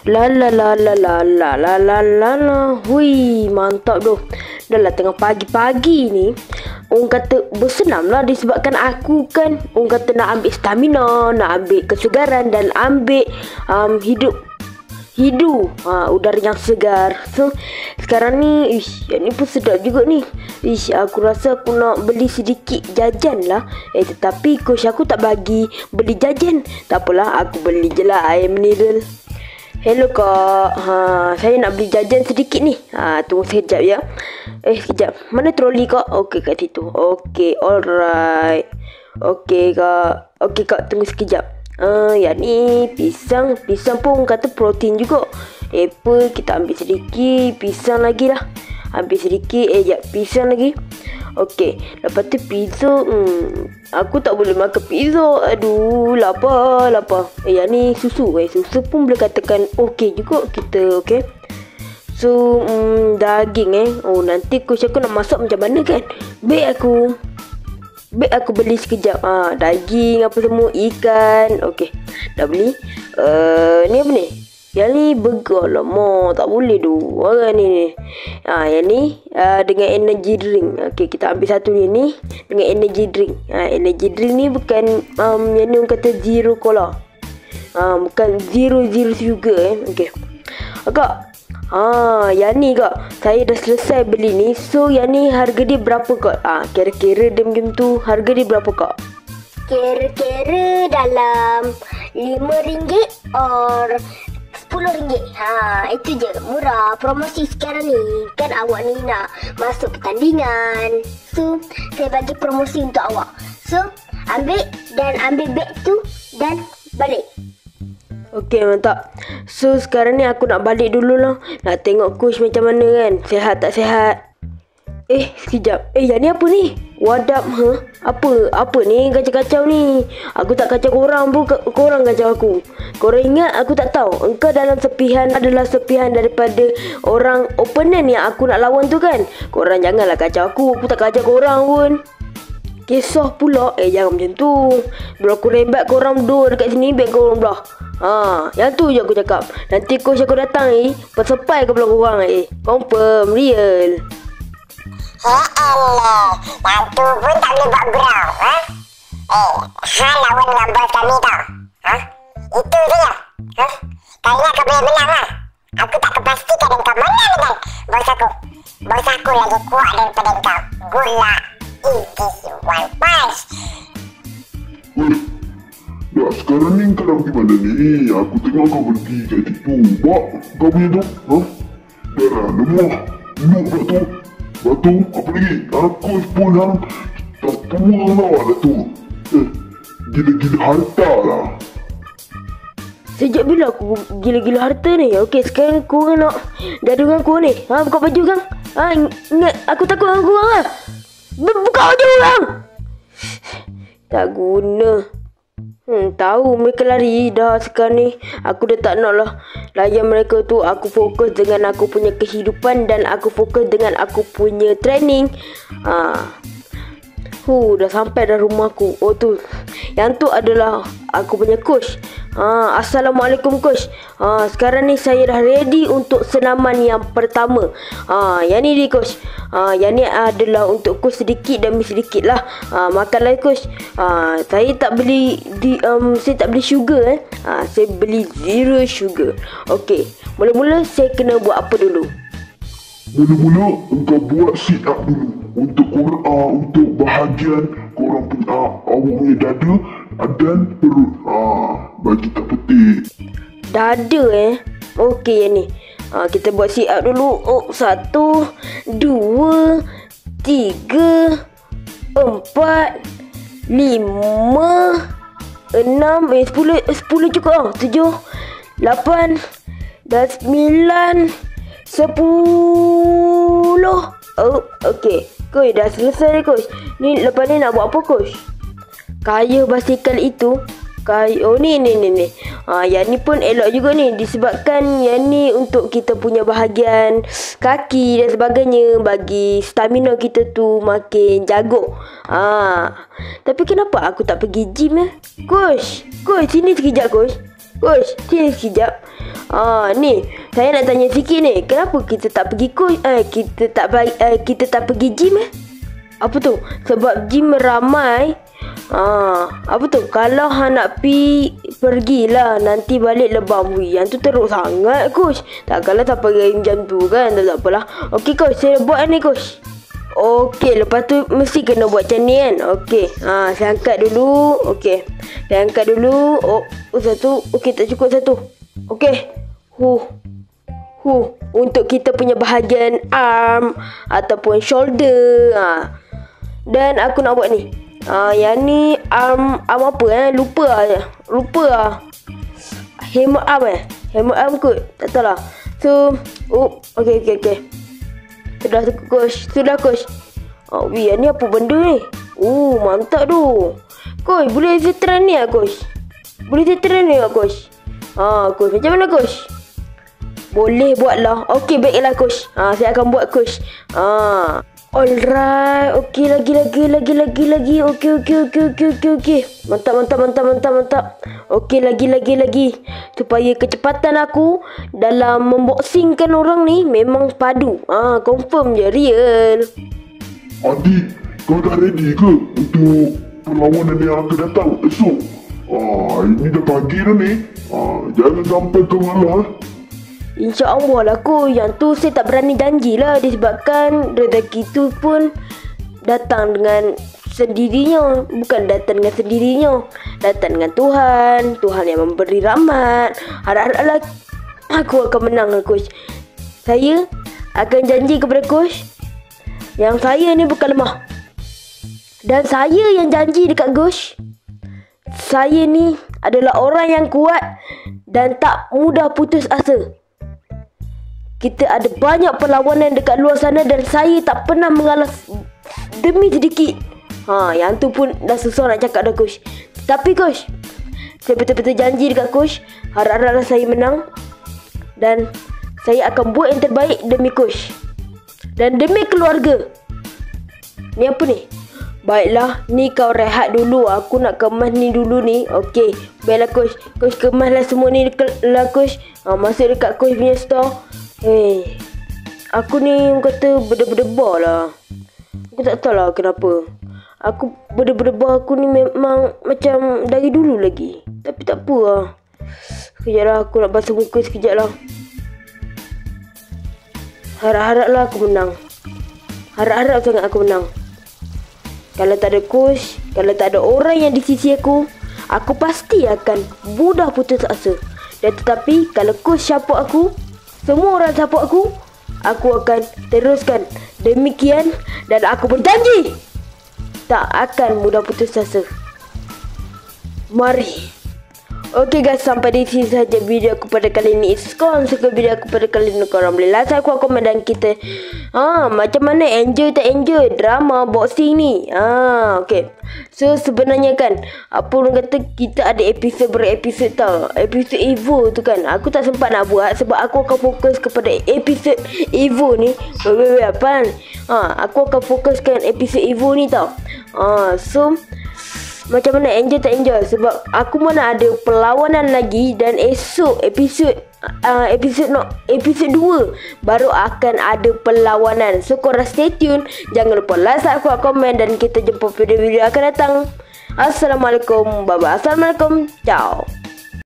La la la la la la la la la la. Hui, mantap doh. Dah lah tengah pagi-pagi ni. Orang kata bersenam lah disebabkan aku kan. Orang kata nak ambil stamina, nak ambil kesegaran dan ambil hidup udara yang segar. So sekarang ni yang ni pun sedap juga ni. Aku rasa aku nak beli sedikit jajan lah. Tetapi coach aku tak bagi beli jajan. Tak apalah, aku beli je lah air mineral. Hello kak, saya nak beli jajan sedikit ni. Tunggu sekejap ya. Sekejap, mana troli kak? Okey kat situ. Okey, alright. Okey kak, tunggu sekejap. Yang ni pisang pun kata protein juga. Apple kita ambil sedikit, pisang lagi lah. Ambil sedikit, pisang lagi. Okey, lepas tu pizza. Aku tak boleh makan pizza. Aduh, lapar. Yang ni susu. Susu pun boleh katakan okey juga kita, okey. So, daging nanti coach aku nak masak macam mana kan? Baik aku beli sekejap. Daging apa semua, ikan. Okey, dah beli. Ni apa ni? Yang ni burger lah, tak boleh tu. Orang ni. Yang ni dengan energy drink. Okey, kita ambil satu ni dengan energy drink. Energy drink ni bukan yang ni orang kata zero cola. Bukan zero sugar Okey. Kak, yang ni kak, saya dah selesai beli ni. So yang ni harga dia berapa kak? Kira-kira dia macam tu. Harga dia berapa kak? Kira-kira dalam RM5 or RM10. Itu je, murah. Promosi sekarang ni kan awak ni nak masuk pertandingan. So saya bagi promosi untuk awak. So ambil beg tu dan balik. Okey, mantap. So sekarang ni aku nak balik dulu lah. Nak tengok coach macam mana kan, sihat tak sihat. Sekejap. Yang ni apa ni? Wadap. Apa ni kacau-kacau ni? Aku tak kacau korang pun, korang kacau aku. Korang ingat aku tak tahu engkau dalam sepihan adalah sepihan daripada orang opponent yang aku nak lawan tu kan? Korang janganlah kacau aku tak kacau korang pun. Kisah pula. Jangan macam tu. Bila aku rembat korang berdua dekat sini, baik korang belah. Yang tu je aku cakap. Nanti coach aku datang persepai ke belah korang confirm real. Allah, yang tu pun tak boleh buat ground. Hal lawan dengan bos kami tau. Itu je. Kali ni kau boleh menang lah. Aku tak kepastikan engkau mana dengan bos aku. Bos aku lagi kuat daripada engkau. Gula Igis One Punch. Dah sekarang ni kau dah pergi mana ni? Aku tengok kau berhenti kat situ. Bak, kau punya tu? Dah lah, lemah. Duduk kat tu. Batu, apa lagi? Coach pun tak puas lah dah tu. Gila-gila harta lah. Sejak bila aku gila-gila harta ni? Okey, sekarang korang nak gaduh dengan aku ni. Buka baju kan? Ingat, aku takut dengan korang lah. Buka baju orang. Tak guna. Tahu mereka lari dah sekarang ni. Aku dah tak nak lah layan mereka tu. Aku fokus dengan aku punya kehidupan dan aku fokus dengan aku punya training. Dah sampai dah rumah aku. Tu. Yang tu adalah aku punya coach. Assalamualaikum coach. Sekarang ni saya dah ready untuk senaman yang pertama. Yang ni dia coach. Yang ni adalah untuk coach sedikit demi sedikit lah. Makanlah coach. Saya tak beli saya tak beli sugar saya beli zero sugar. Okey, mula-mula saya kena buat apa dulu? Mula-mula engkau buat sit up dulu untuk korang, untuk bahagian korang punya awak punya dada dan perut. Bagi tak petik. Dada Okey yang ni. Kita buat sit up dulu. 1, 2, 3, 4, 5, 6, 10 cukup 7, 8 dan 9, 10. Okey. Coach dah selesai dah coach. Ni lepas ni nak buat apa coach? Kayuh basikal itu. Ni. Yang ni pun elok juga ni. Disebabkan yang ni untuk kita punya bahagian kaki dan sebagainya. Bagi stamina kita tu makin jago. Tapi kenapa aku tak pergi gym Coach, sini sekejap coach. Coach, sini sekejap. Ni, saya nak tanya sikit ni. Kenapa kita tak pergi coach? Kita tak pergi gym Apa tu? Sebab gym ramai. Apa tu? Kalau hang nak pergilah, nanti balik lebam. Yang tu teruk sangat coach. Takkanlah tak pergi jam tu kan. Tak apalah. Okey coach, saya buat ni coach. Okey, lepas tu mesti kena buat macam ni kan. Okey. Saya angkat dulu. Okey. Saya angkat dulu. Satu. Okey, tak cukup satu. Okey. Untuk kita punya bahagian arm ataupun shoulder. Dan aku nak buat ni. Yang ni arm apa Lupa lah. Hammer arm Hammer arm kot. Tak tahu lah. So, okey. Sudah coach. Ni apa benda ni? Mantap tu. Coach, boleh saya try ni lah coach? Coach, macam mana coach? Boleh buatlah. Okey, baiklah coach. Saya akan buat coach. Alright. Okey, lagi. Okey. Mantap. Okey, lagi. Supaya kecepatan aku dalam memboxingkan orang ni memang padu. Confirm je, real. Adik, kau dah ready ke untuk perlawanan yang akan datang esok? Ini dah pagi dah ni. Jangan sampai kau ngalah. InsyaAllah lah coach. Yang tu saya tak berani janjilah, disebabkan rezeki tu pun datang dengan sendirinya. Bukan datang dengan sendirinya, datang dengan Tuhan yang memberi rahmat. Harap-haraplah aku akan menang lah coach. Saya akan janji kepada coach yang saya ni bukan lemah. Dan saya yang janji dekat coach, saya ni adalah orang yang kuat dan tak mudah putus asa. Kita ada banyak perlawanan dekat luar sana dan saya tak pernah mengalah demi sedikit. Yang tu pun dah susah nak cakap dah coach. Tapi coach, saya betul-betul janji dekat coach, harap-haraplah saya menang. Dan saya akan buat yang terbaik demi coach dan demi keluarga. Ni apa ni? Baiklah, ni kau rehat dulu. Aku nak kemas ni dulu ni. Okey, baiklah coach. Coach kemaslah semua ni lah coach. Masuk dekat coach punya store. Aku ni kata berdebar lah. Aku tak tahu lah kenapa. Aku berdebar aku ni memang macam dari dulu lagi. Tapi tak apa lah. Sekejap lah, aku nak basuh muka sekejap lah. Harap-haraplah aku menang. Harap-harap sangat aku menang. Kalau tak ada coach, kalau tak ada orang yang di sisi aku pasti akan mudah putus asa. Dan tetapi kalau coach support aku, semua orang support aku akan teruskan demikian. Dan aku berjanji tak akan mudah putus asa. Mari. Okey guys, sampai di sini saja video aku pada kali ini. Kalau suka video aku pada kali ini, korang boleh like, subscribe, komen dan kita macam mana enjoy tak enjoy drama boxing ni. Okey. So sebenarnya kan, apa orang kata, kita ada berepisod tau. Episod Evo tu kan, aku tak sempat nak buat sebab aku akan fokus kepada episod Evo ni. Apa? Aku akan fokuskan episod Evo ni tau. So macam mana enjoy tak enjoy, sebab aku mana ada perlawanan lagi. Dan esok episod 2 baru akan ada perlawanan. So korang stay tune. Jangan lupa like, subscribe, komen dan kita jumpa video-video akan datang. Assalamualaikum. Bye bye. Assalamualaikum. Ciao.